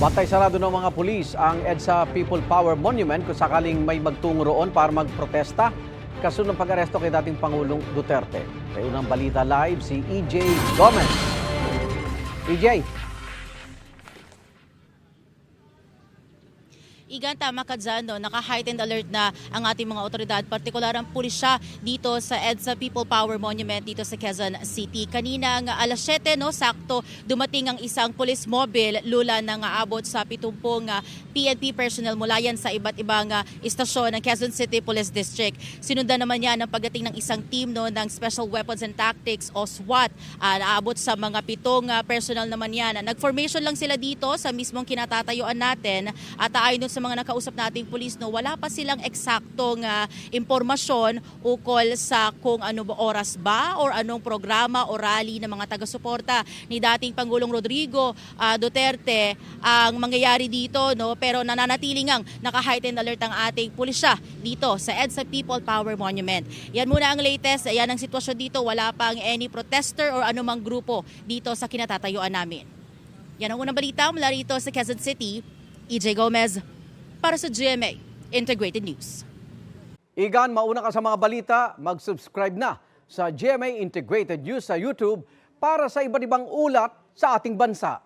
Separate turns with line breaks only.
Bantay sarado ng mga pulis ang EDSA People Power Monument kung sakaling may magtungo roon para magprotesta kasunod ng pag-aresto kay dating Pangulong Duterte. May unang balita live si EJ Gomez. EJ.
Igan, tama ka dyan, no? Naka-heightened alert na ang ating mga otoridad, partikular ang pulisya dito sa EDSA People Power Monument dito sa Quezon City. Kanina ng alas 7, no, sakto dumating ang isang police mobile, lula nang aabot sa 70 PNP personnel mula yan sa iba't ibang istasyon ng Quezon City Police District. Sinundan naman yan ang pagdating ng isang team, no, ng Special Weapons and Tactics o SWAT. Naabot sa mga 7 personnel naman yan. Nag-formation lang sila dito sa mismong kinatatayuan natin at ayon sa mga nakausap nating pulis, no, wala pa silang eksaktong impormasyon ukol sa kung ano ba oras ba or anong programa o rally ng mga taga-suporta ni dating Pangulong Rodrigo Duterte ang mangyayari dito, no, pero nananatiling ang naka-heightened alert ang ating pulisya dito sa EDSA People Power Monument. Yan muna ang latest, yan ang sitwasyon dito, wala pang any protester or anumang grupo dito sa kinatatayuan namin. Yan ang unang balita mula rito sa Quezon City. EJ Gomez para sa GMA Integrated News.
Igan, mauna ka sa mga balita, mag-subscribe na sa GMA Integrated News sa YouTube para sa iba't ibang ulat sa ating bansa.